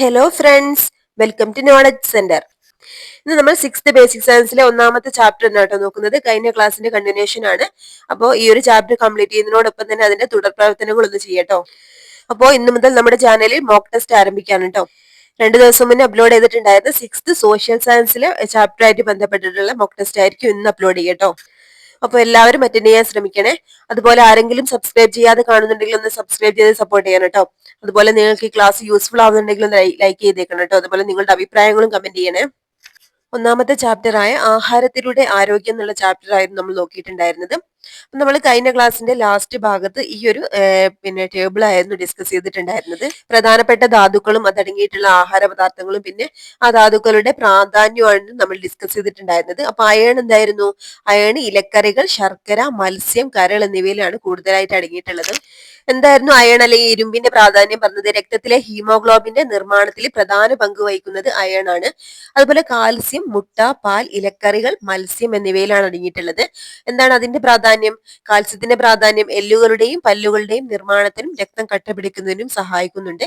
Hello friends, welcome to knowledge centre. ഇന്ന് നമ്മൾ 6th basic സയൻസിലെ ഒന്നാമത്തെ ചാപ്റ്റർ എന്നാട്ടോ നോക്കുന്നത്. കഴിഞ്ഞ ക്ലാസ്സിന്റെ കണ്ടിന്യൂഷൻ ആണ്. അപ്പോൾ ഈ ഒരു ചാപ്റ്റർ കംപ്ലീറ്റ് ചെയ്യുന്നതിനോടൊപ്പം തന്നെ അതിന്റെ തുടർ പ്രവർത്തനങ്ങൾ ഒന്ന് ചെയ്യട്ടോ. അപ്പോൾ ഇന്ന് മുതൽ നമ്മുടെ ചാനലിൽ മോക്ക് ടെസ്റ്റ് ആരംഭിക്കാണ് കേട്ടോ. 2 ദിവസം മുന്നേ അപ്ലോഡ് ചെയ്തിട്ടുണ്ടായിരുന്ന 6th സോഷ്യൽ സയൻസിലെ ചാപ്റ്റർ ആയിട്ട് ബന്ധപ്പെട്ടിട്ടുള്ള മോക്ക് ടെസ്റ്റ് ആയിരിക്കും ഇന്ന് അപ്ലോഡ് ചെയ്യട്ടോ. അപ്പോൾ എല്ലാവരും അറ്റൻഡ് ചെയ്യാൻ ശ്രമിക്കണേ. അതുപോലെ ആരെങ്കിലും സബ്സ്ക്രൈബ് ചെയ്യാതെ കാണുന്നുണ്ടെങ്കിൽ ഒന്ന് സബ്സ്ക്രൈബ് ചെയ്ത് സപ്പോർട്ട് ചെയ്യണം കേട്ടോ. അതുപോലെ നിങ്ങൾക്ക് ഈ ക്ലാസ് യൂസ്ഫുൾ ആവുന്നുണ്ടെങ്കിൽ ഒന്ന് ലൈക്ക് ചെയ്തേക്കണം കേട്ടോ. അതുപോലെ നിങ്ങളുടെ അഭിപ്രായങ്ങളും കമന്റ് ചെയ്യണേ. ഒന്നാമത്തെ ചാപ്റ്റർ ആയ ആഹാരത്തിലൂടെ ആരോഗ്യം എന്നുള്ള ചാപ്റ്റർ ആയിരുന്നു നമ്മൾ നോക്കിയിട്ടുണ്ടായിരുന്നത്. നമ്മൾ കഴിഞ്ഞ ക്ലാസ്സിന്റെ ലാസ്റ്റ് ഭാഗത്ത് ഈ ഒരു ടേബിൾ ആയിരുന്നു ഡിസ്കസ് ചെയ്തിട്ടുണ്ടായിരുന്നത്. പ്രധാനപ്പെട്ട ധാതുക്കളും അതടങ്ങിയിട്ടുള്ള ആഹാര പദാർത്ഥങ്ങളും പിന്നെ ആ ധാതുക്കളുടെ പ്രാധാന്യമാണ് നമ്മൾ ഡിസ്കസ് ചെയ്തിട്ടുണ്ടായിരുന്നത്. അപ്പൊ അയൺ എന്തായിരുന്നു? അയൺ ഇലക്കറികൾ, ശർക്കര, മത്സ്യം, കരൾ എന്നിവയിലാണ് കൂടുതലായിട്ട് അടങ്ങിയിട്ടുള്ളത്. എന്തായിരുന്നു അയൺ അല്ലെങ്കിൽ ഇരുമ്പിന്റെ പ്രാധാന്യം പറഞ്ഞത്? രക്തത്തിലെ ഹീമോഗ്ലോബിന്റെ നിർമ്മാണത്തിൽ പ്രധാന പങ്ക് വഹിക്കുന്നത് അയൺ ആണ്. അതുപോലെ കാൽസ്യം മുട്ട, പാൽ, ഇലക്കറികൾ, മത്സ്യം എന്നിവയിലാണ് അടങ്ങിയിട്ടുള്ളത്. എന്താണ് അതിന്റെ പ്രാധാന്യം? കാൽസ്യത്തിന്റെ പ്രാധാന്യം എല്ലുകളുടെയും പല്ലുകളുടെയും നിർമ്മാണത്തിനും രക്തം കട്ടപിടിക്കുന്നതിനും സഹായിക്കുന്നുണ്ട്.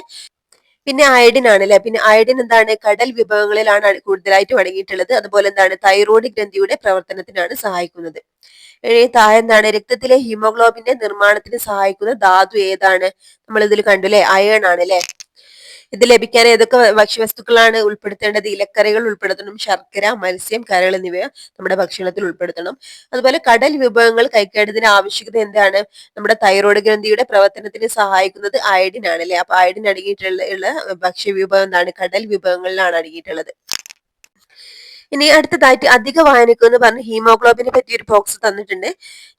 പിന്നെ അയഡിൻ ആണ് അല്ലെ. പിന്നെ അയഡിൻ എന്താണ്? കടൽ വിഭവങ്ങളിലാണ് കൂടുതലായിട്ടും അടങ്ങിയിട്ടുള്ളത്. അതുപോലെ എന്താണ്? തൈറോയ്ഡ് ഗ്രന്ഥിയുടെ പ്രവർത്തനത്തിനാണ് സഹായിക്കുന്നത്. താഴെ എന്താണ്? രക്തത്തിലെ ഹീമോഗ്ലോബിന്റെ നിർമ്മാണത്തിന് സഹായിക്കുന്ന ധാതു ഏതാണ്? നമ്മൾ ഇതിൽ കണ്ടു അല്ലെ, അയൺ ആണ് അല്ലെ. ഇത് ലഭിക്കാൻ ഏതൊക്കെ ഭക്ഷ്യവസ്തുക്കളാണ് ഉൾപ്പെടുത്തേണ്ടത്? ഇലക്കറികൾ ഉൾപ്പെടുത്തണം, ശർക്കര, മത്സ്യം, കരൾ എന്നിവ നമ്മുടെ ഭക്ഷണത്തിൽ ഉൾപ്പെടുത്തണം. അതുപോലെ കടൽ വിഭവങ്ങൾ കഴിക്കേണ്ടതിന് ആവശ്യകത എന്താണ്? നമ്മുടെ തൈറോയ്ഡ് ഗ്രന്ഥിയുടെ പ്രവർത്തനത്തിന് സഹായിക്കുന്നത് അയഡിൻ ആണ് അല്ലെ. അപ്പൊ അയഡിൻ അടങ്ങിയിട്ടുള്ള ഭക്ഷ്യവിഭവം എന്താണ്? കടൽ വിഭവങ്ങളിലാണ് അടങ്ങിയിട്ടുള്ളത്. ഇനി അടുത്തതായിട്ട് അധിക വായനക്ക് എന്ന് പറഞ്ഞ് ഹീമോഗ്ലോബിനെ പറ്റി ഒരു ബോക്സ് തന്നിട്ടുണ്ട്.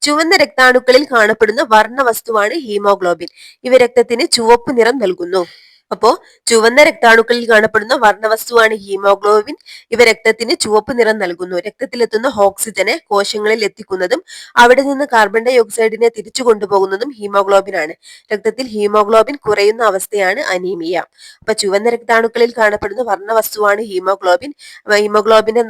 ചുവന്ന രക്താണുക്കളിൽ കാണപ്പെടുന്ന വർണ്ണ വസ്തുവാണ് ഹീമോഗ്ലോബിൻ. ഇവ രക്തത്തിന് ചുവപ്പ് നിറം നൽകുന്നു. അപ്പോ ചുവന്ന രക്താണുക്കളിൽ കാണപ്പെടുന്ന വർണ്ണവസ്തുവാണ് ഹീമോഗ്ലോബിൻ. ഇവ രക്തത്തിന് ചുവപ്പ് നിറം നൽകുന്നു. രക്തത്തിലെത്തുന്ന ഓക്സിജനെ കോശങ്ങളിൽ എത്തിക്കുന്നതും അവിടെ നിന്ന് കാർബൺ ഡൈ ഓക്സൈഡിനെ തിരിച്ചു കൊണ്ടുപോകുന്നതും ഹീമോഗ്ലോബിൻ ആണ്. രക്തത്തിൽ ഹീമോഗ്ലോബിൻ കുറയുന്ന അവസ്ഥയാണ് അനീമിയ. അപ്പൊ ചുവന്ന രക്താണുക്കളിൽ കാണപ്പെടുന്ന വർണ്ണവസ്തുവാണ് ഹീമോഗ്ലോബിൻ. ഹീമോഗ്ലോബിന്റെ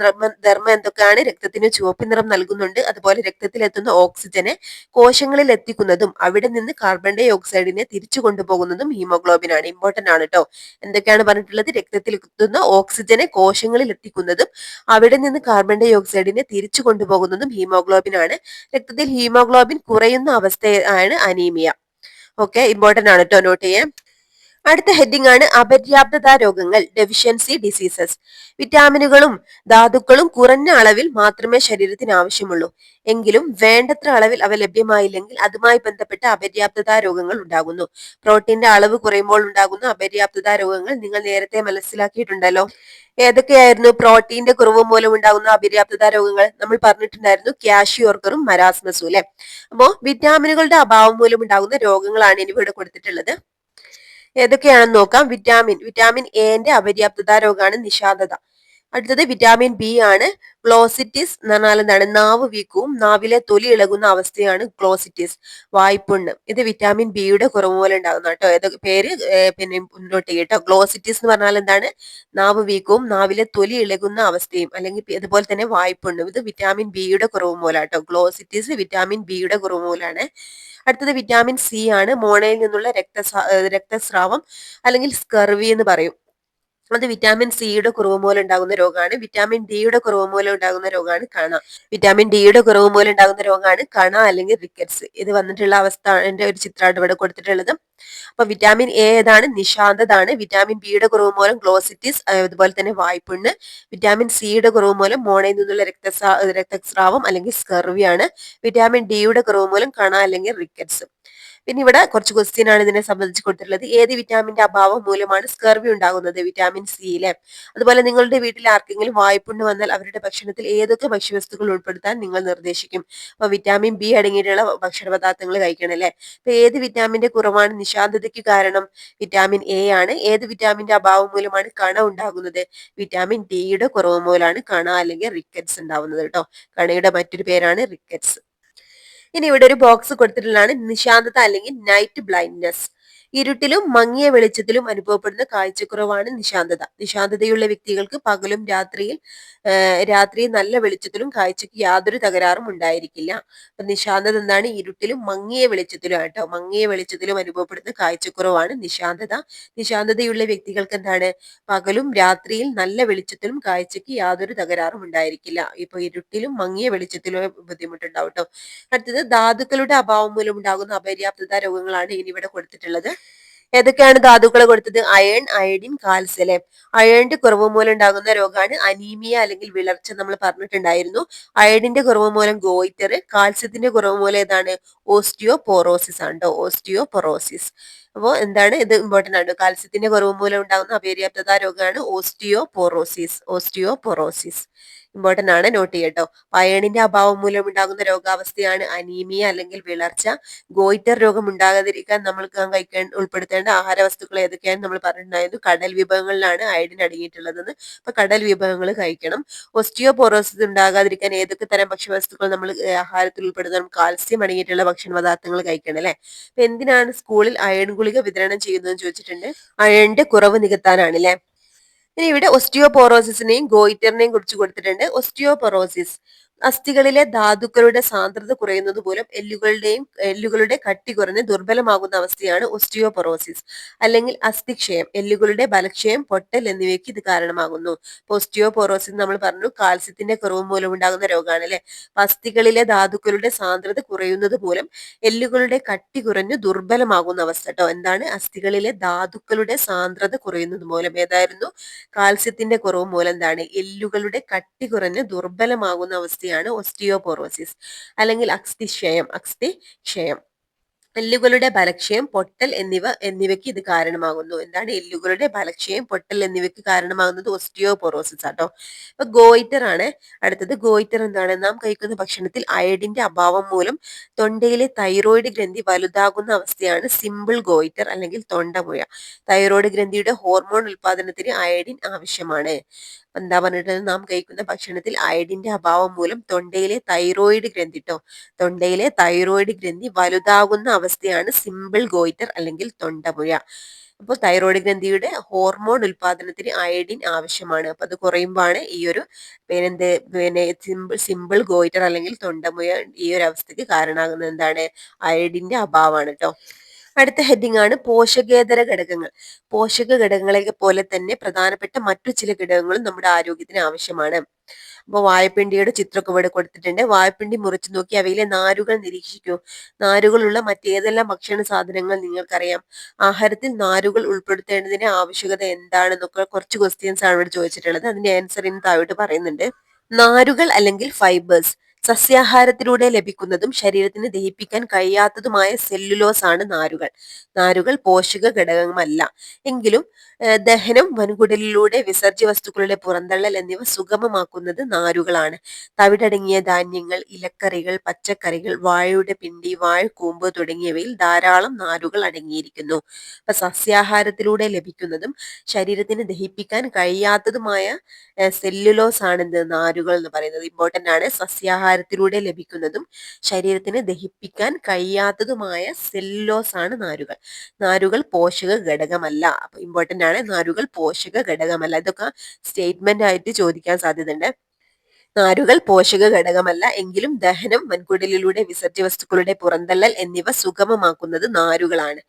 ധർമ്മം എന്തൊക്കെയാണ്? രക്തത്തിന് ചുവപ്പ് നിറം നൽകുന്നുണ്ട്. അതുപോലെ രക്തത്തിലെത്തുന്ന ഓക്സിജനെ കോശങ്ങളിൽ എത്തിക്കുന്നതും അവിടെ നിന്ന് കാർബൺ ഡൈ ഓക്സൈഡിനെ തിരിച്ചു കൊണ്ടുപോകുന്നതും ഹീമോഗ്ലോബിൻ ആണ്. ഇമ്പോർട്ടന്റ് ആണ് കേട്ടോ. എന്തൊക്കെയാണ് പറഞ്ഞിട്ടുള്ളത്? രക്തത്തിൽ എത്തുന്ന ഓക്സിജനെ കോശങ്ങളിൽ എത്തിക്കുന്നതും അവിടെ നിന്ന് കാർബൺ ഡൈ ഓക്സൈഡിനെ തിരിച്ചു കൊണ്ടുപോകുന്നതും ഹീമോഗ്ലോബിൻ ആണ്. രക്തത്തിൽ ഹീമോഗ്ലോബിൻ കുറയുന്ന അവസ്ഥയാണ് അനീമിയ. ഓക്കെ, ഇമ്പോർട്ടന്റ് ആണ് കേട്ടോ, നോട്ട് ചെയ്യാം. അടുത്ത ഹെഡിംഗ് ആണ് അപര്യാപ്തത രോഗങ്ങൾ, ഡെഫിഷ്യൻസി ഡിസീസസ്. വിറ്റാമിനുകളും ധാതുക്കളും കുറഞ്ഞ അളവിൽ മാത്രമേ ശരീരത്തിന് ആവശ്യമുള്ളൂ. എങ്കിലും വേണ്ടത്ര അളവിൽ അവ ലഭ്യമായില്ലെങ്കിൽ അതുമായി ബന്ധപ്പെട്ട അപര്യാപ്തത രോഗങ്ങൾ ഉണ്ടാകുന്നു. പ്രോട്ടീന്റെ അളവ് കുറയുമ്പോൾ ഉണ്ടാകുന്ന അപര്യാപ്തത രോഗങ്ങൾ നിങ്ങൾ നേരത്തെ മനസ്സിലാക്കിയിട്ടുണ്ടല്ലോ. ഏതൊക്കെയായിരുന്നു പ്രോട്ടീന്റെ കുറവ് മൂലം ഉണ്ടാകുന്ന അപര്യാപ്തത രോഗങ്ങൾ? നമ്മൾ പറഞ്ഞിട്ടുണ്ടായിരുന്നു ക്യാഷിയോർക്കറും മരാസ്മസും അല്ലെ. അപ്പോ വിറ്റാമിനുകളുടെ അഭാവം മൂലം ഉണ്ടാകുന്ന രോഗങ്ങളാണ് ഇനി ഇവിടെ കൊടുത്തിട്ടുള്ളത്. ഏതൊക്കെയാണെന്ന് നോക്കാം. വിറ്റാമിൻ എന്റെ അപര്യാപ്തത രോഗമാണ് നിശാന്തത. അടുത്തത് വിറ്റാമിൻ ബി ആണ്. ഗ്ലോസിറ്റിസ് എന്ന് പറഞ്ഞാൽ എന്താണ്? നാവ് വീക്കവും നാവിലെ തൊലി ഇളകുന്ന അവസ്ഥയാണ് ഗ്ലോസിറ്റിസ്. വായ്പുണ്ണ്, ഇത് വിറ്റാമിൻ ബിയുടെ കുറവ് മൂലം ഉണ്ടാകുന്ന കേട്ടോ. ഏതൊക്കെ പേര് മുന്നോട്ട് കേട്ടോ. ഗ്ലോസിറ്റിസ് എന്ന് പറഞ്ഞാൽ എന്താണ്? നാവ് വീക്കവും നാവിലെ തൊലി ഇളകുന്ന അവസ്ഥയും അല്ലെങ്കിൽ അതുപോലെ തന്നെ വായ്പുണ്ണും, ഇത് വിറ്റാമിൻ ബിയുടെ കുറവ് മൂലം കേട്ടോ. ഗ്ലോസിറ്റിസ് വിറ്റാമിൻ ബിയുടെ കുറവ് മൂലമാണ്. അടുത്തത് വിറ്റാമിൻ സി ആണ്. മോണയിൽ നിന്നുള്ള രക്തസ്രാവം അല്ലെങ്കിൽ സ്കർവി എന്ന് പറയും. അത് വിറ്റാമിൻ സിയുടെ കുറവ് മൂലം ഉണ്ടാകുന്ന രോഗമാണ്. വിറ്റാമിൻ ഡിയുടെ കുറവ് മൂലം ഉണ്ടാകുന്ന രോഗമാണ് കണ. വിറ്റാമിൻ ഡിയുടെ കുറവ് മൂലം ഉണ്ടാകുന്ന രോഗമാണ് കണ അല്ലെങ്കിൽ റിക്കറ്റ്സ്. ഇത് വന്നിട്ടുള്ള അവസ്ഥ എന്റെ ഒരു ചിത്രമാണ് ഇവിടെ കൊടുത്തിട്ടുള്ളത്. അപ്പൊ വിറ്റാമിൻ എ ഏതാണ്? നിശാന്തതാണ്. വിറ്റാമിൻ ബിയുടെ കുറവ് മൂലം ഗ്ലോസിറ്റിസ്, അതുപോലെ തന്നെ വായ്പുണ്ണ്. വിറ്റാമിൻ സിയുടെ കുറവ് മൂലം മോണയിൽ നിന്നുള്ള രക്തസ്രാവം അല്ലെങ്കിൽ സ്കർവിയാണ്. വിറ്റാമിൻ ഡിയുടെ കുറവ് മൂലം കണ അല്ലെങ്കിൽ റിക്കറ്റ്സ്. പിന്നെ ഇവിടെ കുറച്ച് ക്വസ്റ്റ്യൻ ആണ് ഇതിനെ സംബന്ധിച്ച് കൊടുത്തിട്ടുള്ളത്. ഏത് വിറ്റാമിന്റെ അഭാവം മൂലമാണ് സ്കർവി ഉണ്ടാകുന്നത്? വിറ്റാമിൻ സി അല്ലെ. അതുപോലെ നിങ്ങളുടെ വീട്ടിൽ ആർക്കെങ്കിലും വായ്പുണ്ണ് വന്നാൽ അവരുടെ ഭക്ഷണത്തിൽ ഏതൊക്കെ ഭക്ഷ്യവസ്തുക്കൾ ഉൾപ്പെടുത്താൻ നിങ്ങൾ നിർദ്ദേശിക്കും? അപ്പൊ വിറ്റാമിൻ ബി അടങ്ങിയിട്ടുള്ള ഭക്ഷണ പദാർത്ഥങ്ങൾ കഴിക്കണം അല്ലെ. അപ്പൊ ഏത് വിറ്റാമിന്റെ കുറവാണ് നിശാന്തതയ്ക്ക് കാരണം? വിറ്റാമിൻ എ ആണ്. ഏത് വിറ്റാമിന്റെ അഭാവം മൂലമാണ് കണ ഉണ്ടാകുന്നത്? വിറ്റാമിൻ ഡിയുടെ കുറവ് മൂലമാണ് കണ അല്ലെങ്കിൽ റിക്കറ്റ്സ് ഉണ്ടാവുന്നത് കേട്ടോ. കണയുടെ മറ്റൊരു പേരാണ് റിക്കറ്റ്സ്. ഇനി ഇവിടെ ഒരു ബോക്സ് കൊടുത്തിട്ടുള്ളതാണ് നിശാന്തത അല്ലെങ്കിൽ നൈറ്റ് ബ്ലൈൻഡ്നെസ്. ഇരുട്ടിലും മങ്ങിയ വെളിച്ചത്തിലും അനുഭവപ്പെടുന്ന കാഴ്ചക്കുറവാണ് നിശാന്തത. നിശാന്തതയുള്ള വ്യക്തികൾക്ക് പകലും രാത്രിയിൽ നല്ല വെളിച്ചത്തിലും കാഴ്ചയ്ക്ക് യാതൊരു തകരാറും ഉണ്ടായിരിക്കില്ല. അപ്പൊ നിശാന്തത എന്താണ്? ഇരുട്ടിലും മങ്ങിയ വെളിച്ചത്തിലും ആട്ടോ. മങ്ങിയ വെളിച്ചത്തിലും അനുഭവപ്പെടുന്ന കാഴ്ചക്കുറവാണ് നിശാന്തത. നിശാന്തതയുള്ള വ്യക്തികൾക്ക് എന്താണ്? പകലും രാത്രിയിൽ നല്ല വെളിച്ചത്തിലും കാഴ്ചയ്ക്ക് യാതൊരു തകരാറും ഉണ്ടായിരിക്കില്ല. ഇപ്പൊ ഇരുട്ടിലും മങ്ങിയ വെളിച്ചത്തിലും ബുദ്ധിമുട്ടുണ്ടാവും ട്ടോ. അടുത്തത് ധാതുക്കളുടെ അഭാവം മൂലം ഉണ്ടാകുന്ന അപര്യാപ്തത രോഗങ്ങളാണ് ഇനി ഇവിടെ കൊടുത്തിട്ടുള്ളത്. ഏതൊക്കെയാണ് ധാതുക്കൾ കൊടുത്തത്? അയൺ, അയഡിൻ, കാൽസ്യം അല്ലെ. അയണിന്റെ കുറവ് മൂലം ഉണ്ടാകുന്ന രോഗമാണ് അനീമിയ അല്ലെങ്കിൽ വിളർച്ച, നമ്മൾ പറഞ്ഞിട്ടുണ്ടായിരുന്നു. അയഡിന്റെ കുറവ് മൂലം ഗോയിറ്റർ, കാൽസ്യത്തിന്റെ കുറവ് മൂലം ഏതാണ്? ഓസ്റ്റിയോപോറോസിസ് ആണ് ട്ടോ. ഓസ്റ്റിയോപൊറോസിസ്. അപ്പോൾ എന്താണ് ഇത്? ഇമ്പോർട്ടന്റ് ആണ്. കാൽസ്യത്തിന്റെ കുറവ് മൂലം ഉണ്ടാകുന്ന അപര്യാപ്തത രോഗമാണ് ഓസ്റ്റിയോപോറോസിസ്. ഓസ്റ്റിയോപൊറോസിസ് ഇമ്പോർട്ടന്റ് ആണ്, നോട്ട് ചെയ്യട്ടോ. അയണിന്റെ അഭാവം മൂലം ഉണ്ടാകുന്ന രോഗാവസ്ഥയാണ് അനീമിയ അല്ലെങ്കിൽ വിളർച്ച. ഗോയിറ്റർ രോഗം ഉണ്ടാകാതിരിക്കാൻ നമ്മൾക്ക് ഉൾപ്പെടുത്തേണ്ട ആഹാര വസ്തുക്കൾ ഏതൊക്കെയാണ് നമ്മൾ പറഞ്ഞിട്ടുണ്ടായിരുന്നു. കടൽ വിഭവങ്ങളിലാണ് അയഡിൻ അടങ്ങിയിട്ടുള്ളതെന്ന്. അപ്പൊ കടൽ വിഭവങ്ങൾ കഴിക്കണം. ഓസ്റ്റിയോപോറോസിസ് ഉണ്ടാകാതിരിക്കാൻ ഏതൊക്കെ തരം ഭക്ഷ്യവസ്തുക്കൾ നമ്മൾ ആഹാരത്തിൽ ഉൾപ്പെടുത്തണം? കാൽസ്യം അടങ്ങിയിട്ടുള്ള ഭക്ഷണ പദാർത്ഥങ്ങൾ കഴിക്കണം അല്ലെ. അപ്പൊ എന്തിനാണ് സ്കൂളിൽ അയൺ ഗുളിക വിതരണം ചെയ്യുന്നതെന്ന് ചോദിച്ചിട്ടുണ്ട്. അയണിന്റെ കുറവ് നികത്താനാണ് അല്ലെ. ഇനി ഇവിടെ ഓസ്റ്റിയോപോറോസിസിനെയും ഗോയിറ്ററിനെയും കുറിച്ച് കൊടുത്തിട്ടുണ്ട്. ഓസ്റ്റിയോപൊറോസിസ് അസ്ഥികളിലെ ധാതുക്കളുടെ സാന്ദ്രത കുറയുന്നത് മൂലം എല്ലുകളുടെ കട്ടി കുറഞ്ഞ് ദുർബലമാകുന്ന അവസ്ഥയാണ് ഓസ്റ്റിയോപൊറോസിസ്. അല്ലെങ്കിൽ അസ്ഥിക്ഷയം, എല്ലുകളുടെ ബലക്ഷയം, പൊട്ടൽ എന്നിവയ്ക്ക് ഇത് കാരണമാകുന്നു. ഓസ്റ്റിയോപൊറോസിസ് നമ്മൾ പറഞ്ഞു കാൽസ്യത്തിന്റെ കുറവ് മൂലം ഉണ്ടാകുന്ന രോഗമാണ് അല്ലെ. അസ്ഥികളിലെ ധാതുക്കളുടെ സാന്ദ്രത കുറയുന്നത് മൂലം എല്ലുകളുടെ കട്ടി കുറഞ്ഞ് ദുർബലമാകുന്ന അവസ്ഥ കേട്ടോ. എന്താണ്? അസ്ഥികളിലെ ധാതുക്കളുടെ സാന്ദ്രത കുറയുന്നത് മൂലം. ഏതായിരുന്നു? കാൽസ്യത്തിന്റെ കുറവ് മൂലം എന്താണ്? എല്ലുകളുടെ കട്ടി കുറഞ്ഞ് ദുർബലമാകുന്ന അവസ്ഥയാണ് ഓസ്റ്റിയോപോറോസിസ് അല്ലെങ്കിൽ അസ്ഥിക്ഷയം. എല്ലുകളുടെ ബലക്ഷയം, പൊട്ടൽ എന്നിവയ്ക്ക് ഇത് കാരണമാകുന്നു. എന്താണ്? എല്ലുകളുടെ ബലക്ഷയം, പൊട്ടൽ എന്നിവയ്ക്ക് കാരണമാകുന്നത് ഓസ്റ്റിയോപൊറോസിസ് ആട്ടോ. അപ്പൊ ഗോയിറ്റർ ആണ് അടുത്തത്. ഗോയിറ്റർ എന്താണ്? നാം കഴിക്കുന്ന ഭക്ഷണത്തിൽ അയഡിന്റെ അഭാവം മൂലം തൊണ്ടയിലെ തൈറോയിഡ് ഗ്രന്ഥി വലുതാകുന്ന അവസ്ഥയാണ് സിമ്പിൾ ഗോയിറ്റർ അല്ലെങ്കിൽ തൊണ്ടമുഴ. തൈറോയിഡ് ഗ്രന്ഥിയുടെ ഹോർമോൺ ഉൽപാദനത്തിന് അയഡിൻ ആവശ്യമാണ്. എന്താ പറഞ്ഞിട്ടുള്ളത്? നാം കഴിക്കുന്ന ഭക്ഷണത്തിൽ അയഡിന്റെ അഭാവം മൂലം തൊണ്ടയിലെ തൈറോയിഡ് ഗ്രന്ഥി വലുതാകുന്ന അവസ്ഥയാണ് സിമ്പിൾ ഗോയിറ്റർ അല്ലെങ്കിൽ തൊണ്ടമുഴ. അപ്പോൾ തൈറോയിഡ് ഗ്രന്ഥിയുടെ ഹോർമോൺ ഉൽപാദനത്തിന് അയഡിൻ ആവശ്യമാണ്. അപ്പൊ അത് കുറയുമ്പോഴാണ് ഈ ഒരു സിമ്പിൾ ഗോയിറ്റർ അല്ലെങ്കിൽ തൊണ്ടമുഴ ഈ ഒരു അവസ്ഥക്ക് കാരണമാകുന്നത്. എന്താണ്? അയഡിന്റെ അഭാവമാണ് കേട്ടോ. അടുത്ത ഹെഡിങ് ആണ് പോഷകേതര ഘടകങ്ങൾ. പോഷക ഘടകങ്ങളെ പോലെ തന്നെ പ്രധാനപ്പെട്ട മറ്റു ചില ഘടകങ്ങളും നമ്മുടെ ആരോഗ്യത്തിന് ആവശ്യമാണ്. അപ്പോൾ വാഴപ്പിണ്ടിയുടെ ചിത്രമൊക്കെ ഇവിടെ കൊടുത്തിട്ടുണ്ട്. വാഴപ്പിണ്ടി മുറിച്ചു നോക്കി അവയിലെ നാരുകൾ നിരീക്ഷിക്കൂ. നാരുകളുള്ള മറ്റേതെല്ലാം ഭക്ഷണ സാധനങ്ങൾ നിങ്ങൾക്കറിയാം? ആഹാരത്തിൽ നാരുകൾ ഉൾപ്പെടുത്തേണ്ടതിന്റെ ആവശ്യകത എന്താണെന്നൊക്കെ കുറച്ച് ക്വസ്റ്റ്യൻസ് ആണ് ഇവിടെ ചോദിച്ചിട്ടുള്ളത്. അതിന്റെ ആൻസർ ഇന്ന് താഴോട്ട് പറയുന്നുണ്ട്. നാരുകൾ അല്ലെങ്കിൽ ഫൈബേഴ്സ് സസ്യാഹാരത്തിലൂടെ ലഭിക്കുന്നതും ശരീരത്തിന് ദഹിപ്പിക്കാൻ കഴിയാത്തതുമായ സെല്ലുലോസ് ആണ് നാരുകൾ. നാരുകൾ പോഷക ഘടകമല്ല. എങ്കിലും ദഹനം, വൻകുടലിലൂടെ വിസർജ്യ വസ്തുക്കളുടെ പുറന്തള്ളൽ എന്നിവ സുഗമമാക്കുന്നത് നാരുകളാണ്. തവിടടങ്ങിയ ധാന്യങ്ങൾ, ഇലക്കറികൾ, പച്ചക്കറികൾ, വാഴയുടെ പിണ്ടി, വാഴക്കൂമ്പ് തുടങ്ങിയവയിൽ ധാരാളം നാരുകൾ അടങ്ങിയിരിക്കുന്നു. അപ്പൊ സസ്യാഹാരത്തിലൂടെ ലഭിക്കുന്നതും ശരീരത്തിന് ദഹിപ്പിക്കാൻ കഴിയാത്തതുമായ സെല്ലുലോസ് ആണ് നാരുകൾ എന്ന് പറയുന്നത്. ഇമ്പോർട്ടന്റ് ആണ്. സസ്യാഹാരത്തിലൂടെ ലഭിക്കുന്നതും ശരീരത്തിന് ദഹിപ്പിക്കാൻ കഴിയാത്തതുമായ സെല്ലുലോസ് ആണ് നാരുകൾ. നാരുകൾ പോഷക ഘടകമല്ല. അപ്പൊ ഇമ്പോർട്ടന്റ് ആണ്. നാരുകൾ പോഷക ഘടകമല്ല. ഇതൊക്കെ സ്റ്റേറ്റ്മെന്റ് ആയിട്ട് ചോദിക്കാൻ സാധ്യതയുണ്ട്. നാരുകൾ പോഷക ഘടകമല്ല. എങ്കിലും ദഹനം, വൻകുടലിലൂടെ വിസർജ്യ വസ്തുക്കളുടെ പുറന്തള്ളൽ എന്നിവ സുഗമമാക്കുന്നത് നാരുകളാണ്.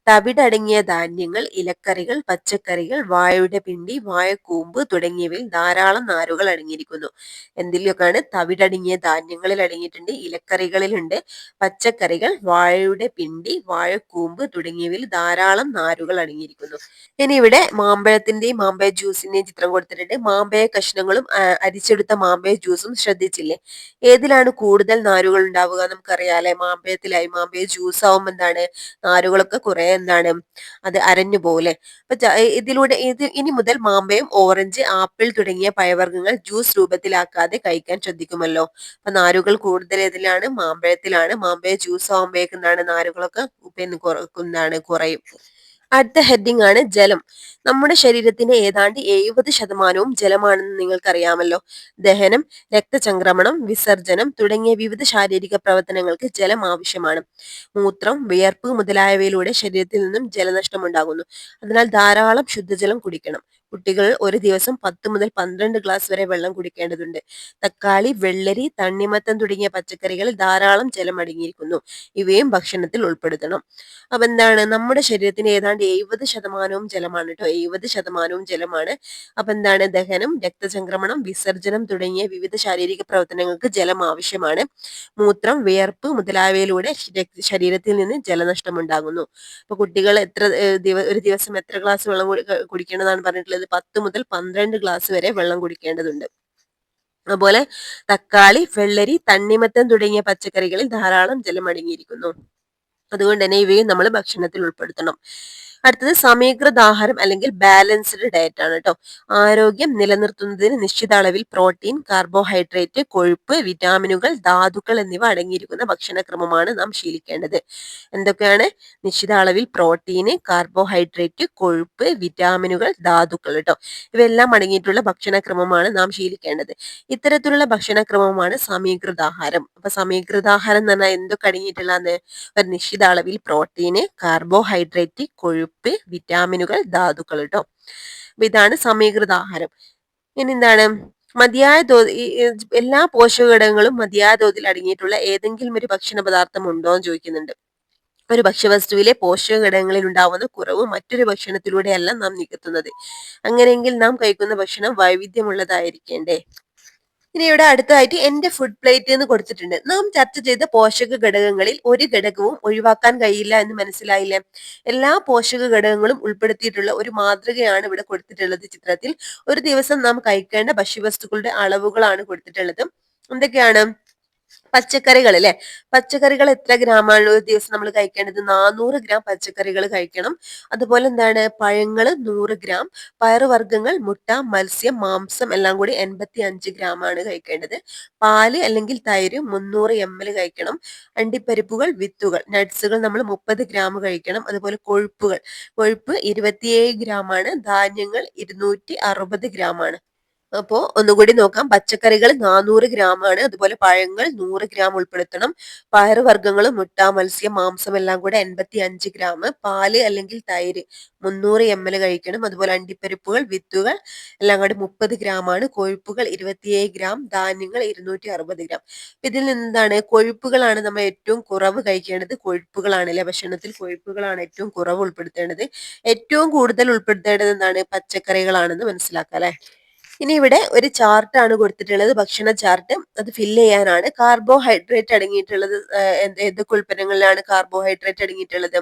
തവിടടങ്ങിയ ധാന്യങ്ങൾ, ഇലക്കറികൾ, പച്ചക്കറികൾ, വാഴയുടെ പിണ്ടി, വാഴക്കൂമ്പ് തുടങ്ങിയവയിൽ ധാരാളം നാരുകൾ അടങ്ങിയിരിക്കുന്നു. എന്തിലൊക്കെയാണ്? തവിടടങ്ങിയ ധാന്യങ്ങളിൽ അടങ്ങിയിട്ടുണ്ട്, ഇലക്കറികളിലുണ്ട്, പച്ചക്കറികൾ, വാഴയുടെ പിണ്ടി, വാഴക്കൂമ്പ് തുടങ്ങിയവയിൽ ധാരാളം നാരുകൾ അടങ്ങിയിരിക്കുന്നു. ഇനി ഇവിടെ മാമ്പഴത്തിന്റെയും മാമ്പഴ ജ്യൂസിന്റെയും ചിത്രം കൊടുത്തിട്ടുണ്ട്. മാമ്പഴ കഷ്ണങ്ങളും അരിച്ചെടുത്ത മാമ്പഴ ജ്യൂസും ശ്രദ്ധിച്ചില്ലേ? ഏതിലാണ് കൂടുതൽ നാരുകൾ ഉണ്ടാവുക? നമുക്കറിയാലേ, മാമ്പഴത്തിലായി. മാമ്പഴ ജ്യൂസ് ആവുമ്പോൾ എന്താണ്? നാരുകളൊക്കെ കുറെ എന്താണ്? അത് അരഞ്ഞു പോലെ. അപ്പൊ ഇനി മുതൽ മാമ്പഴം, ഓറഞ്ച്, ആപ്പിൾ തുടങ്ങിയ പഴവർഗ്ഗങ്ങൾ ജ്യൂസ് രൂപത്തിലാക്കാതെ കഴിക്കാൻ ശ്രദ്ധിക്കുമല്ലോ. അപ്പൊ നാരുകൾ കൂടുതൽ ഏതിലാണ്? മാമ്പഴത്തിലാണ്. മാമ്പഴ ജ്യൂസ് ആവുമ്പോഴേക്കും എന്താണ്? നാരുകളൊക്കെ കുറയും. അടുത്ത ഹെഡിങ് ആണ് ജലം. നമ്മുടെ ശരീരത്തിന്റെ ഏതാണ്ട് 70% ജലമാണെന്ന് നിങ്ങൾക്കറിയാമല്ലോ. ദഹനം, രക്തചംക്രമണം, വിസർജനം തുടങ്ങിയ വിവിധ ശാരീരിക പ്രവർത്തനങ്ങൾക്ക് ജലം ആവശ്യമാണ്. മൂത്രം, വിയർപ്പ് മുതലായവയിലൂടെ ശരീരത്തിൽ നിന്നും ജലനഷ്ടം ഉണ്ടാകുന്നു. അതിനാൽ ധാരാളം ശുദ്ധജലം കുടിക്കണം. കുട്ടികൾ ഒരു ദിവസം 10 മുതൽ 12 ഗ്ലാസ് വരെ വെള്ളം കുടിക്കേണ്ടതുണ്ട്. തക്കാളി, വെള്ളരി, തണ്ണിമത്തൻ തുടങ്ങിയ പച്ചക്കറികളിൽ ധാരാളം ജലം അടങ്ങിയിരിക്കുന്നു. ഇവയും ഭക്ഷണത്തിൽ ഉൾപ്പെടുത്തണം. അപ്പൊ എന്താണ്, നമ്മുടെ ശരീരത്തിന് ഏതാണ്ട് 70% ജലമാണ് കേട്ടോ. 70% ജലമാണ്. അപ്പൊ എന്താണ്, ദഹനം, രക്തചംക്രമണം, വിസർജനം തുടങ്ങിയ വിവിധ ശാരീരിക പ്രവർത്തനങ്ങൾക്ക് ജലം ആവശ്യമാണ്. മൂത്രം, വിയർപ്പ് മുതലായവയിലൂടെ ശരീരത്തിൽ നിന്ന് ജലനഷ്ടം ഉണ്ടാകുന്നു. അപ്പൊ കുട്ടികൾ ഒരു ദിവസം എത്ര ഗ്ലാസ് വെള്ളം കുടിക്കണമെന്നാണ് പറഞ്ഞിട്ടുള്ളത്? 10 മുതൽ 12 ഗ്ലാസ് വരെ വെള്ളം കുടിക്കേണ്ടതുണ്ട്. അതുപോലെ തക്കാളി, വെള്ളരി, തണ്ണിമത്തൻ തുടങ്ങിയ പച്ചക്കറികളിൽ ധാരാളം ജലം അടങ്ങിയിരിക്കുന്നു. അതുകൊണ്ട് തന്നെ ഇവയും നമ്മൾ ഭക്ഷണത്തിൽ ഉൾപ്പെടുത്തണം. അടുത്തത് സമീകൃത ആഹാരം അല്ലെങ്കിൽ ബാലൻസ്ഡ് ഡയറ്റ് ആണ് കേട്ടോ. ആരോഗ്യം നിലനിർത്തുന്നതിന് നിശ്ചിത അളവിൽ പ്രോട്ടീൻ, കാർബോഹൈഡ്രേറ്റ്, കൊഴുപ്പ്, വിറ്റാമിനുകൾ, ധാതുക്കൾ എന്നിവ അടങ്ങിയിരിക്കുന്ന ഭക്ഷണക്രമമാണ് നാം ശീലിക്കേണ്ടത്. എന്തൊക്കെയാണ്? നിശ്ചിത അളവിൽ പ്രോട്ടീന്, കാർബോഹൈഡ്രേറ്റ്, കൊഴുപ്പ്, വിറ്റാമിനുകൾ, ധാതുക്കൾ കേട്ടോ. ഇവയെല്ലാം അടങ്ങിയിട്ടുള്ള ഭക്ഷണക്രമമാണ് നാം ശീലിക്കേണ്ടത്. ഇത്തരത്തിലുള്ള ഭക്ഷണക്രമമാണ് സമീകൃതാഹാരം. അപ്പൊ സമീകൃതാഹാരം എന്ന് പറഞ്ഞാൽ എന്തൊക്കെ അടങ്ങിയിട്ടുള്ളതാണ്? ഒരു നിശ്ചിത അളവിൽ പ്രോട്ടീന്, കാർബോഹൈഡ്രേറ്റ്, കൊഴുപ്പ്, വിറ്റാമിനുകൾ, ധാതുക്കൾ കേട്ടോ. അപ്പൊ ഇതാണ് സമീകൃത ആഹാരം. ഇനി എന്താണ്? മതിയായ എല്ലാ പോഷക ഘടകങ്ങളും മതിയായ തോതിൽ അടങ്ങിയിട്ടുള്ള ഏതെങ്കിലും ഒരു ഭക്ഷണ പദാർത്ഥം ഉണ്ടോ എന്ന് ചോദിക്കുന്നുണ്ട്. ഒരു ഭക്ഷ്യവസ്തുവിലെ പോഷക ഘടകങ്ങളിൽ ഉണ്ടാവുന്ന കുറവ് മറ്റൊരു ഭക്ഷണത്തിലൂടെയല്ല നാം നികത്തുന്നത്. അങ്ങനെയെങ്കിൽ നാം കഴിക്കുന്ന ഭക്ഷണം വൈവിധ്യമുള്ളതായിരിക്കേണ്ടേ? ഇനി ഇവിടെ അടുത്തതായിട്ട് എന്റെ ഫുഡ് പ്ലേറ്റ് എന്ന് കൊടുത്തിട്ടുണ്ട്. നാം ചർച്ച ചെയ്ത പോഷക ഘടകങ്ങളിൽ ഒരു ഘടകവും ഒഴിവാക്കാൻ കഴിയില്ല എന്ന് മനസ്സിലായില്ലേ? എല്ലാ പോഷക ഘടകങ്ങളും ഉൾപ്പെടുത്തിയിട്ടുള്ള ഒരു മാതൃകയാണ് ഇവിടെ കൊടുത്തിട്ടുള്ളത് ചിത്രത്തിൽ. ഒരു ദിവസം നാം കഴിക്കേണ്ട ഭക്ഷ്യവസ്തുക്കളുടെ അളവുകളാണ് കൊടുത്തിട്ടുള്ളത്. എന്തൊക്കെയാണ്? പച്ചക്കറികൾ അല്ലെ, പച്ചക്കറികൾ എത്ര ഗ്രാമാണ് ഒരു ദിവസം നമ്മൾ കഴിക്കേണ്ടത്? 400 ഗ്രാം പച്ചക്കറികൾ കഴിക്കണം. അതുപോലെ എന്താണ്, പഴങ്ങൾ 100 ഗ്രാം, പയറുവർഗ്ഗങ്ങൾ, മുട്ട, മത്സ്യം, മാംസം എല്ലാം കൂടി 85 ഗ്രാം ആണ് കഴിക്കേണ്ടത്. പാല് അല്ലെങ്കിൽ തൈര് 300 ml കഴിക്കണം. അണ്ടിപ്പരിപ്പുകൾ, വിത്തുകൾ, നട്ട്സുകൾ നമ്മൾ 30 ഗ്രാം കഴിക്കണം. അതുപോലെ കൊഴുപ്പ് 27 ഗ്രാം ആണ്. ധാന്യങ്ങൾ 260 ഗ്രാം ആണ്. അപ്പോ ഒന്നുകൂടി നോക്കാം. പച്ചക്കറികൾ 400 ഗ്രാം ആണ്. അതുപോലെ പഴങ്ങൾ 100 ഗ്രാം ഉൾപ്പെടുത്തണം. പയറുവർഗ്ഗങ്ങൾ, മുട്ട, മത്സ്യം, മാംസം എല്ലാം കൂടെ 85 ഗ്രാം. പാല് അല്ലെങ്കിൽ തൈര് 300 ml കഴിക്കണം. അതുപോലെ അണ്ടിപ്പരിപ്പുകൾ, വിത്തുകൾ എല്ലാം കൂടെ 30 ഗ്രാം ആണ്. കൊഴുപ്പുകൾ 27 ഗ്രാം, ധാന്യങ്ങൾ 260 ഗ്രാം. ഇതിൽ നിന്നാണ് കൊഴുപ്പുകളാണ് നമ്മൾ ഏറ്റവും കുറവ് കഴിക്കേണ്ടത്. കൊഴുപ്പുകളാണ് അല്ലെ, ഭക്ഷണത്തിൽ കൊഴുപ്പുകളാണ് ഏറ്റവും കുറവ് ഉൾപ്പെടുത്തേണ്ടത്. ഏറ്റവും കൂടുതൽ ഉൾപ്പെടുത്തേണ്ടത് എന്താണ്? പച്ചക്കറികളാണെന്ന് മനസ്സിലാക്കാം അല്ലെ. ഇനി ഇവിടെ ഒരു ചാർട്ട് ആണ് കൊടുത്തിട്ടുള്ളത്, ഭക്ഷണ ചാർട്ട്. അത് ഫില്ല് ചെയ്യാനാണ്. കാർബോഹൈഡ്രേറ്റ് അടങ്ങിയിട്ടുള്ളത് ഏതൊക്കെ ഉൽപ്പന്നങ്ങളിലാണ് കാർബോഹൈഡ്രേറ്റ് അടങ്ങിയിട്ടുള്ളത്?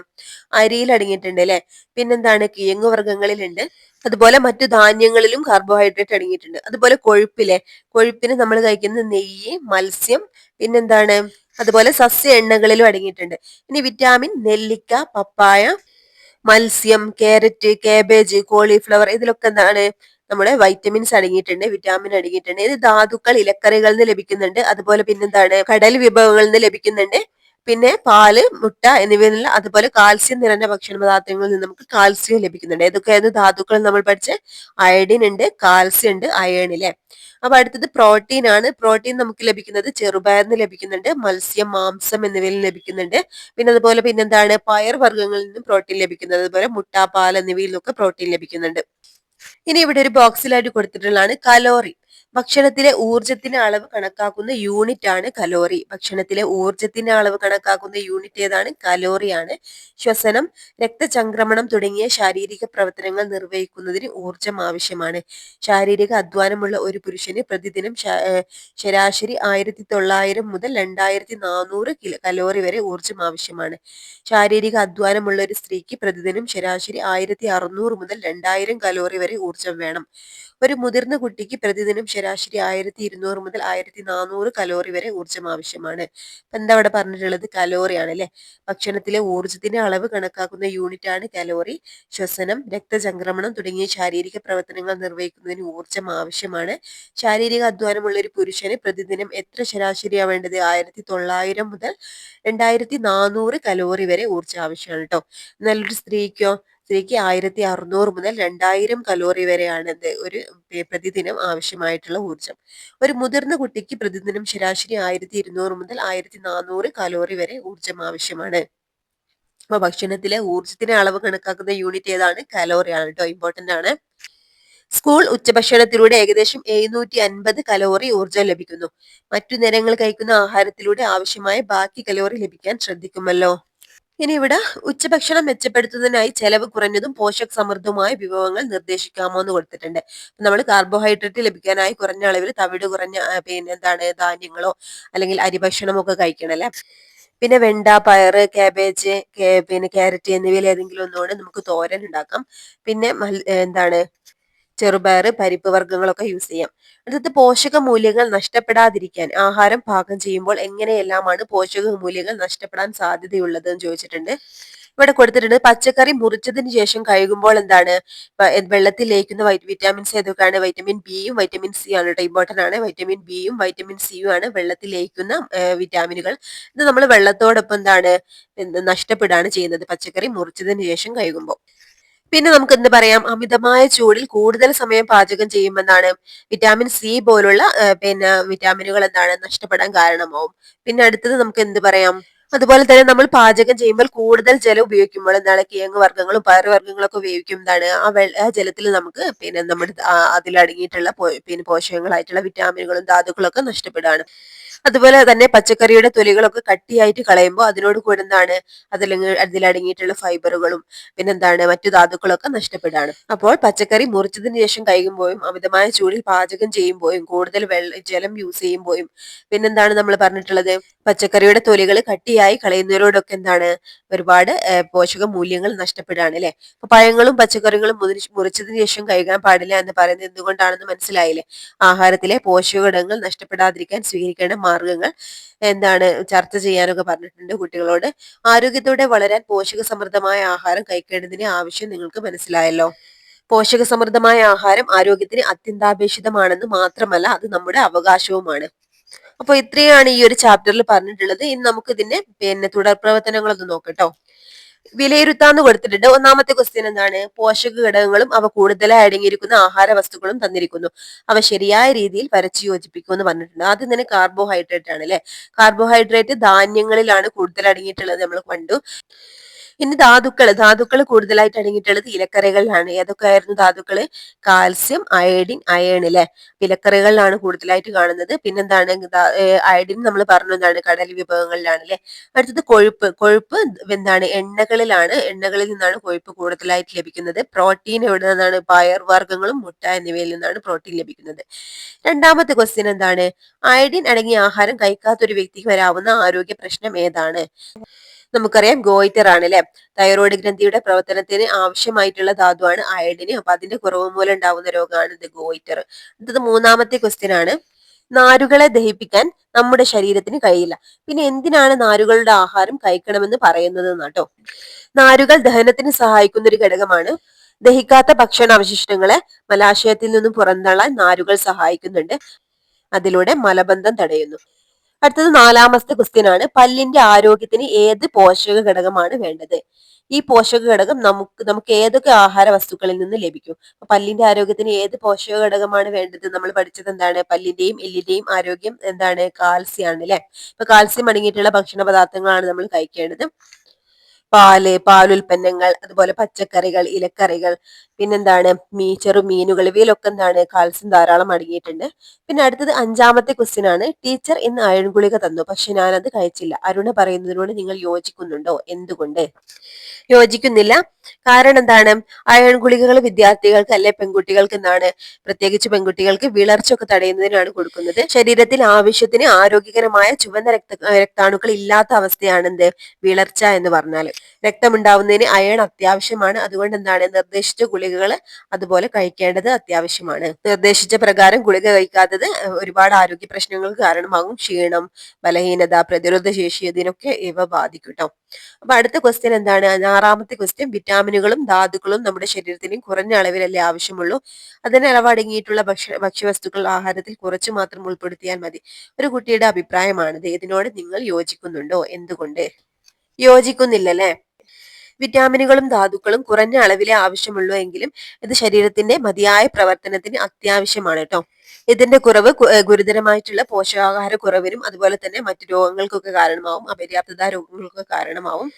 അരിയിൽ അടങ്ങിയിട്ടുണ്ട് അല്ലെ. പിന്നെന്താണ്? കിഴങ്ങു വർഗ്ഗങ്ങളിലുണ്ട്. അതുപോലെ മറ്റു ധാന്യങ്ങളിലും കാർബോഹൈഡ്രേറ്റ് അടങ്ങിയിട്ടുണ്ട്. അതുപോലെ കൊഴുപ്പിന് നമ്മൾ കഴിക്കുന്ന നെയ്യ്, മത്സ്യം, പിന്നെന്താണ്? അതുപോലെ സസ്യ എണ്ണകളിലും അടങ്ങിയിട്ടുണ്ട്. ഇനി വിറ്റാമിൻ നെല്ലിക്ക, പപ്പായ, മത്സ്യം, കാരറ്റ്, കാബേജ്, കോളിഫ്ലവർ ഇതിലൊക്കെ എന്താണ്? നമ്മുടെ വൈറ്റമിൻസ് അടങ്ങിയിട്ടുണ്ട്, വിറ്റാമിൻ അടങ്ങിയിട്ടുണ്ട്. ഇത് ധാതുക്കൾ ഇലക്കറികളിൽ നിന്ന് ലഭിക്കുന്നുണ്ട്. അതുപോലെ പിന്നെന്താണ്? കടൽ വിഭവങ്ങളിൽ നിന്ന് ലഭിക്കുന്നുണ്ട്. പിന്നെ പാല്, മുട്ട എന്നിവയിൽ നിന്ന്, അതുപോലെ കാൽസ്യം നിറഞ്ഞ ഭക്ഷണ പദാർത്ഥങ്ങളിൽ നിന്ന് നമുക്ക് കാൽസ്യം ലഭിക്കുന്നുണ്ട്. ഏതൊക്കെയായിരുന്നു ധാതുക്കൾ നമ്മൾ പഠിച്ച? അയഡിൻ ഉണ്ട്, കാൽസ്യം ഉണ്ട്, അയേൺ ഇല്ലേ. അപ്പൊ അടുത്തത് പ്രോട്ടീൻ ആണ്. പ്രോട്ടീൻ നമുക്ക് ലഭിക്കുന്നത് ചെറുപയറിന് ലഭിക്കുന്നുണ്ട്, മത്സ്യം, മാംസം എന്നിവയിൽ ലഭിക്കുന്നുണ്ട്. പിന്നെ അതുപോലെ പിന്നെന്താണ്? പയർ വർഗ്ഗങ്ങളിൽ നിന്നും പ്രോട്ടീൻ ലഭിക്കുന്നത്. അതുപോലെ മുട്ട, പാൽ എന്നിവയിൽ നിന്നൊക്കെ പ്രോട്ടീൻ ലഭിക്കുന്നുണ്ട്. ഇനി ഇവിടെ ഒരു ബോക്സിലായിട്ട് കൊടുത്തിട്ടുള്ളതാണ് കലോറി. ഭക്ഷണത്തിലെ ഊർജത്തിന്റെ അളവ് കണക്കാക്കുന്ന യൂണിറ്റ് ആണ് കലോറി. ഭക്ഷണത്തിലെ ഊർജത്തിന്റെ അളവ് കണക്കാക്കുന്ന യൂണിറ്റ് ഏതാണ്? കലോറിയാണ്. ശ്വസനം, രക്തചംക്രമണം തുടങ്ങിയ ശാരീരിക പ്രവർത്തനങ്ങൾ നിർവഹിക്കുന്നതിന് ഊർജം ആവശ്യമാണ്. ശാരീരിക അധ്വാനമുള്ള ഒരു പുരുഷന് പ്രതിദിനം ശരാശരി 1900 മുതൽ 2400 കലോറി വരെ ഊർജം ആവശ്യമാണ്. ശാരീരിക അധ്വാനമുള്ള ഒരു സ്ത്രീക്ക് പ്രതിദിനം ശരാശരി 1600 മുതൽ 2000 കലോറി വരെ ഊർജം വേണം. ഒരു മുതിർന്ന കുട്ടിക്ക് പ്രതിദിനം ശരാശരി 1200 മുതൽ 1400 കലോറി വരെ ഊർജം ആവശ്യമാണ്. അപ്പൊ എന്താ ഇവിടെ പറഞ്ഞിട്ടുള്ളത്? കലോറിയാണ് അല്ലെ. ഭക്ഷണത്തിലെ ഊർജത്തിന്റെ അളവ് കണക്കാക്കുന്ന യൂണിറ്റ് ആണ് കലോറി. ശ്വസനം, രക്തചംക്രമണം തുടങ്ങിയ ശാരീരിക പ്രവർത്തനങ്ങൾ നിർവഹിക്കുന്നതിന് ഊർജം ആവശ്യമാണ്. ശാരീരിക അധ്വാനമുള്ള ഒരു പുരുഷന് പ്രതിദിനം എത്ര ശരാശരിയാ വേണ്ടത്? 1900 മുതൽ 2400 കലോറി വരെ ഊർജം ആവശ്യമാണ് കേട്ടോ. നല്ലൊരു സ്ത്രീക്കോ? സ്ത്രീക്ക് 1600 മുതൽ 2000 കലോറി വരെയാണ് ഒരു പ്രതിദിനം ആവശ്യമായിട്ടുള്ള ഊർജ്ജം. ഒരു മുതിർന്ന കുട്ടിക്ക് പ്രതിദിനം ശരാശരി 1200 മുതൽ 1400 കലോറി വരെ ഊർജ്ജം ആവശ്യമാണ്. അപ്പൊ ഭക്ഷണത്തിലെ ഊർജ്ജത്തിന്റെ അളവ് കണക്കാക്കുന്ന യൂണിറ്റ് ഏതാണ്? കലോറി ആണ് കേട്ടോ, ഇമ്പോർട്ടന്റ് ആണ്. സ്കൂൾ ഉച്ചഭക്ഷണത്തിലൂടെ ഏകദേശം 750 കലോറി ഊർജ്ജം ലഭിക്കുന്നു. മറ്റു നേരങ്ങൾ കഴിക്കുന്ന ആഹാരത്തിലൂടെ ആവശ്യമായ ബാക്കി കലോറി ലഭിക്കാൻ ശ്രദ്ധിക്കുമല്ലോ. ഇനി ഇവിടെ ഉച്ചഭക്ഷണം മെച്ചപ്പെടുത്തുന്നതിനായി ചെലവ് കുറഞ്ഞതും പോഷക സമൃദ്ധവുമായ വിഭവങ്ങൾ നിർദ്ദേശിക്കാമോ എന്ന് കൊടുത്തിട്ടുണ്ട്. നമ്മൾ കാർബോഹൈഡ്രേറ്റ് ലഭിക്കാനായി കുറഞ്ഞ അളവിൽ തവിട് കുറഞ്ഞ ധാന്യങ്ങളോ അല്ലെങ്കിൽ അരിഭക്ഷണമോ ഒക്കെ കഴിക്കണം അല്ലെ. പിന്നെ വെണ്ട, പയറ്, കാബേജ്, പിന്നെ ക്യാരറ്റ് എന്നിവയിൽ ഏതെങ്കിലും ഒന്നുകൊണ്ട് നമുക്ക് തോരൻ ഉണ്ടാക്കാം. പിന്നെ ചെറുപയർ, പരിപ്പ് വർഗ്ഗങ്ങളൊക്കെ യൂസ് ചെയ്യാം. അടുത്തത് പോഷക മൂല്യങ്ങൾ നഷ്ടപ്പെടാതിരിക്കാൻ ആഹാരം പാകം ചെയ്യുമ്പോൾ എങ്ങനെയെല്ലാമാണ് പോഷക മൂല്യങ്ങൾ നഷ്ടപ്പെടാൻ സാധ്യതയുള്ളത് എന്ന് ചോദിച്ചിട്ടുണ്ട്. ഇവിടെ കൊടുത്തിട്ടുണ്ട് പച്ചക്കറി മുറിച്ചതിന് ശേഷം കഴുകുമ്പോൾ വെള്ളത്തിൽ ലയിക്കുന്ന വിറ്റാമിൻസ് ഏതൊക്കെയാണ്? വൈറ്റമിൻ ബിയും വൈറ്റമിൻ സി ആണ് കേട്ടോ, ഇമ്പോർട്ടന്റ് ആണ്. വൈറ്റമിൻ ബിയും വൈറ്റമിൻ സിയും ആണ് വെള്ളത്തിൽ ലയിക്കുന്ന വിറ്റാമിനുകൾ. ഇത് നമ്മൾ വെള്ളത്തോടൊപ്പം നഷ്ടപ്പെടുകയാണ് ചെയ്യുന്നത് പച്ചക്കറി മുറിച്ചതിന് ശേഷം കഴുകുമ്പോൾ. പിന്നെ നമുക്ക് എന്ത് പറയാം? അമിതമായ ചൂടിൽ കൂടുതൽ സമയം പാചകം ചെയ്യുമെന്നാണ് വിറ്റാമിൻ സി പോലുള്ള വിറ്റാമിനുകൾ നഷ്ടപ്പെടാൻ കാരണമാവും. പിന്നെ അടുത്തത് നമുക്ക് എന്ത് പറയാം? അതുപോലെ തന്നെ നമ്മൾ പാചകം ചെയ്യുമ്പോൾ കൂടുതൽ ജലം ഉപയോഗിക്കുമ്പോൾ കിഴങ്ങ് വർഗ്ഗങ്ങളും പയർ വർഗ്ഗങ്ങളൊക്കെ ഉപയോഗിക്കും. ആ ജലത്തിൽ നമുക്ക് നമ്മുടെ അതിലടങ്ങിയിട്ടുള്ള പോഷകങ്ങളായിട്ടുള്ള വിറ്റാമിനുകളും ധാതുക്കളും ഒക്കെ നഷ്ടപ്പെടുകയാണ്. അതുപോലെ തന്നെ പച്ചക്കറിയുടെ തൊലികളൊക്കെ കട്ടിയായിട്ട് കളയുമ്പോൾ അതിനോട് കൂടെ അതിലടങ്ങിയിട്ടുള്ള ഫൈബറുകളും മറ്റു ധാതുക്കളൊക്കെ നഷ്ടപ്പെടുകയാണ്. അപ്പോൾ പച്ചക്കറി മുറിച്ചതിന് ശേഷം കഴിക്കുമ്പോഴും അമിതമായ ചൂടിൽ പാചകം ചെയ്യുമ്പോഴും കൂടുതൽ ജലം യൂസ് ചെയ്യുമ്പോഴും നമ്മൾ പറഞ്ഞിട്ടുള്ളത് പച്ചക്കറിയുടെ തൊലികൾ കട്ടിയായി കളയുന്നവരോടൊക്കെ ഒരുപാട് പോഷക മൂല്യങ്ങൾ നഷ്ടപ്പെടുകയാണ് അല്ലെ. അപ്പൊ പഴങ്ങളും പച്ചക്കറികളും മുറിച്ചതിന് ശേഷം കഴിക്കാൻ പാടില്ല എന്ന് പറയുന്നത് എന്തുകൊണ്ടാണെന്ന് മനസ്സിലായില്ലേ? ആഹാരത്തിലെ പോഷകഘടകങ്ങൾ നഷ്ടപ്പെടാതിരിക്കാൻ സ്വീകരിക്കേണ്ട മാർഗങ്ങൾ ചർച്ച ചെയ്യാനൊക്കെ പറഞ്ഞിട്ടുണ്ട് കുട്ടികളോട്. ആരോഗ്യത്തോടെ വളരാൻ പോഷക സമൃദ്ധമായ ആഹാരം കഴിക്കേണ്ടതിന്റെ ആവശ്യം നിങ്ങൾക്ക് മനസ്സിലായല്ലോ. പോഷക സമൃദ്ധമായ ആഹാരം ആരോഗ്യത്തിന് അത്യന്താപേക്ഷിതമാണെന്ന് മാത്രമല്ല അത് നമ്മുടെ അവകാശവുമാണ്. അപ്പൊ ഇത്രയാണ് ഈ ഒരു ചാപ്റ്ററിൽ പറഞ്ഞിട്ടുള്ളത്. ഇനി നമുക്ക് ഇതിന്റെ തുടർ പ്രവർത്തനങ്ങളൊന്ന് നോക്കട്ടോ. വിലയിരുത്താന്ന് കൊടുത്തിട്ടുണ്ട്. ഒന്നാമത്തെ ക്വസ്റ്റ്യൻ എന്താണ്? പോഷക ഘടകങ്ങളും അവ കൂടുതലായി അടങ്ങിയിരിക്കുന്ന ആഹാര വസ്തുക്കളും തന്നിരിക്കുന്നു. അവ ശരിയായ രീതിയിൽ വരച്ചു യോജിപ്പിക്കുമെന്ന് പറഞ്ഞിട്ടുണ്ട്. ആദ്യം തന്നെ കാർബോഹൈഡ്രേറ്റ് ആണ് അല്ലെ. കാർബോഹൈഡ്രേറ്റ് ധാന്യങ്ങളിലാണ് കൂടുതൽ അടങ്ങിയിട്ടുള്ളത്, നമ്മൾ കണ്ടു. ഇനി ധാതുക്കൾ കൂടുതലായിട്ട് അടങ്ങിയിട്ടുള്ളത് ഇലക്കറികളിലാണ്. ഏതൊക്കെയായിരുന്നു ധാതുക്കള്? കാൽസ്യം, അയഡിൻ, അയേൺ അല്ലെ. ഇലക്കറികളിലാണ് കൂടുതലായിട്ട് കാണുന്നത്. അയഡിൻ നമ്മൾ പറഞ്ഞു കടൽ വിഭവങ്ങളിലാണ് അല്ലെ. അടുത്തത് കൊഴുപ്പ് എണ്ണകളിൽ നിന്നാണ് കൊഴുപ്പ് കൂടുതലായിട്ട് ലഭിക്കുന്നത്. പ്രോട്ടീൻ എവിടെ നിന്നാണ്? പയർ വർഗ്ഗങ്ങളും മുട്ട എന്നിവയിൽ നിന്നാണ് പ്രോട്ടീൻ ലഭിക്കുന്നത്. രണ്ടാമത്തെ ക്വസ്റ്റ്യൻ എന്താണ്? അയഡിൻ അടങ്ങിയ ആഹാരം കഴിക്കാത്ത ഒരു വ്യക്തിക്ക് വരാവുന്ന ആരോഗ്യ പ്രശ്നം ഏതാണ്? നമുക്കറിയാം ഗോയിറ്റർ ആണ് അല്ലെ. തൈറോയ്ഡ് ഗ്രന്ഥിയുടെ പ്രവർത്തനത്തിന് ആവശ്യമായിട്ടുള്ള ധാതുവാണ് അയഡിന്. അപ്പൊ അതിന്റെ കുറവ് മൂലം ഉണ്ടാവുന്ന രോഗമാണ് ഇത് ഗോയിറ്റർ. അടുത്തത് മൂന്നാമത്തെ ക്വസ്റ്റ്യൻ ആണ്. നാരുകളെ ദഹിപ്പിക്കാൻ നമ്മുടെ ശരീരത്തിന് കഴിയില്ല, പിന്നെ എന്തിനാണ് നാരുകളുടെ ആഹാരം കഴിക്കണമെന്ന് പറയുന്നത് എന്നാട്ടോ. നാരുകൾ ദഹനത്തിന് സഹായിക്കുന്ന ഒരു ഘടകമാണ്. ദഹിക്കാത്ത ഭക്ഷണാവശിഷ്ടങ്ങളെ മലാശയത്തിൽ നിന്നും പുറന്തള്ളാൻ നാരുകൾ സഹായിക്കുന്നുണ്ട്. അതിലൂടെ മലബന്ധം തടയുന്നു. അടുത്തത് നാലാമത്തെ ക്വസ്റ്റ്യൻ ആണ്. പല്ലിന്റെ ആരോഗ്യത്തിന് ഏത് പോഷക ഘടകമാണ് വേണ്ടത്? ഈ പോഷക ഘടകം നമുക്ക് ഏതൊക്കെ ആഹാര വസ്തുക്കളിൽ നിന്ന് ലഭിക്കും? പല്ലിന്റെ ആരോഗ്യത്തിന് ഏത് പോഷക ഘടകമാണ് വേണ്ടത്? നമ്മൾ പഠിച്ചത് പല്ലിന്റെയും എല്ലിന്റെയും ആരോഗ്യം കാൽസ്യം ആണ് അല്ലെ. അപ്പൊ കാൽസ്യം അടങ്ങിയിട്ടുള്ള ഭക്ഷണ പദാർത്ഥങ്ങളാണ് നമ്മൾ കഴിക്കേണ്ടത്. പാലുൽപ്പന്നങ്ങൾ, അതുപോലെ പച്ചക്കറികൾ, ഇലക്കറികൾ, ചെറുമീനുകൾ, ഇവയിലൊക്കെ കാൽസ്യം ധാരാളം അടങ്ങിയിട്ടുണ്ട്. പിന്നെ അടുത്തത് അഞ്ചാമത്തെ ക്വസ്റ്റ്യൻ ആണ്. ടീച്ചർ ഇന്ന് അയൺ ഗുളിക തന്നു, പക്ഷെ ഞാനത് കഴിച്ചില്ല. അരുണ പറയുന്നതിനോട് നിങ്ങൾ യോജിക്കുന്നുണ്ടോ? എന്തുകൊണ്ട്? യോജിക്കുന്നില്ല. കാരണം എന്താണ്? അയൺ ഗുളികകൾ വിദ്യാർത്ഥികൾക്ക് അല്ലെ പെൺകുട്ടികൾക്ക് പ്രത്യേകിച്ച് പെൺകുട്ടികൾക്ക് വിളർച്ചയൊക്കെ തടയുന്നതിനാണ് കൊടുക്കുന്നത്. ശരീരത്തിൽ ആവശ്യത്തിന് ആരോഗ്യകരമായ ചുവന്ന രക്താണുക്കൾ ഇല്ലാത്ത അവസ്ഥയാണ് വിളർച്ച എന്ന് പറഞ്ഞാൽ. രക്തമുണ്ടാവുന്നതിന് അയൺ അത്യാവശ്യമാണ്. അതുകൊണ്ട് നിർദ്ദേശിച്ച ഗുളികകൾ അതുപോലെ കഴിക്കേണ്ടത് അത്യാവശ്യമാണ്. നിർദ്ദേശിച്ച പ്രകാരം ഗുളിക കഴിക്കാത്തത് ഒരുപാട് ആരോഗ്യ പ്രശ്നങ്ങൾക്ക് കാരണമാകും. ക്ഷീണം, ബലഹീനത, പ്രതിരോധ ശേഷി ഇതിനൊക്കെ ഇവ ബാധിക്കും കേട്ടോ. അപ്പൊ അടുത്ത ക്വസ്റ്റ്യൻ എന്താണ്? ആറാമത്തെ ക്വസ്റ്റ്യൻ. വിറ്റാമിനുകളും ധാതുക്കളും നമ്മുടെ ശരീരത്തിന് കുറഞ്ഞ അളവിലല്ലേ ആവശ്യമുള്ളൂ. അതിന് അളവടങ്ങിയിട്ടുള്ള ഭക്ഷ്യവസ്തുക്കൾ ആഹാരത്തിൽ കുറച്ചു മാത്രം ഉൾപ്പെടുത്തിയാൽ മതി. ഒരു കുട്ടിയുടെ അഭിപ്രായമാണിത്. ഇതിനോട് നിങ്ങൾ യോജിക്കുന്നുണ്ടോ? എന്തുകൊണ്ട്? യോജിക്കുന്നില്ലല്ലേ. വിറ്റാമിനുകളും ധാതുക്കളും കുറഞ്ഞ അളവിലെ ആവശ്യമുള്ളൂ എങ്കിലും ഇത് ശരീരത്തിന്റെ മതിയായ പ്രവർത്തനത്തിന് അത്യാവശ്യമാണ് കേട്ടോ. ഇതിന്റെ കുറവ് ഗുരുതരമായിട്ടുള്ള പോഷകാഹാര കുറവിനും അതുപോലെ തന്നെ മറ്റു രോഗങ്ങൾക്കൊക്കെ കാരണമാവും, അപര്യാപ്തത രോഗങ്ങൾക്കൊക്കെ കാരണമാവും.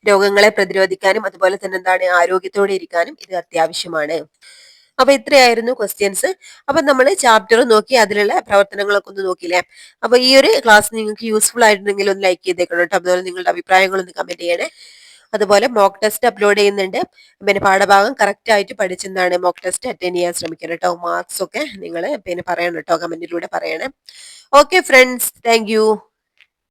രോഗങ്ങളെ പ്രതിരോധിക്കാനും അതുപോലെ തന്നെ എന്താണ് ആരോഗ്യത്തോടെ ഇരിക്കാനും ഇത് അത്യാവശ്യമാണ്. അപ്പൊ ഇത്രയായിരുന്നു ക്വസ്റ്റ്യൻസ്. അപ്പൊ നമ്മൾ ചാപ്റ്റർ നോക്കി അതിലുള്ള പ്രവർത്തനങ്ങളൊക്കെ ഒന്ന് നോക്കിയില്ലേ. അപ്പൊ ഈ ഒരു ക്ലാസ് നിങ്ങൾക്ക് യൂസ്ഫുൾ ആയിട്ടുണ്ടെങ്കിൽ ഒന്ന് ലൈക്ക് ചെയ്തേക്കണം കേട്ടോ. അതുപോലെ നിങ്ങളുടെ അഭിപ്രായങ്ങളൊന്ന് കമന്റ് ചെയ്യണേ. അതുപോലെ മോക്ക് ടെസ്റ്റ് അപ്ലോഡ് ചെയ്യുന്നുണ്ട്. പിന്നെ പാഠഭാഗം കറക്റ്റ് ആയിട്ട് പഠിച്ചെന്താണ് മോക്ക് ടെസ്റ്റ് അറ്റൻഡ് ചെയ്യാൻ ശ്രമിക്കണം കേട്ടോ. മാർക്സ് ഒക്കെ നിങ്ങൾ പിന്നെ പറയണം കേട്ടോ, കമന്റിലൂടെ പറയണേ. Okay friends, thank you.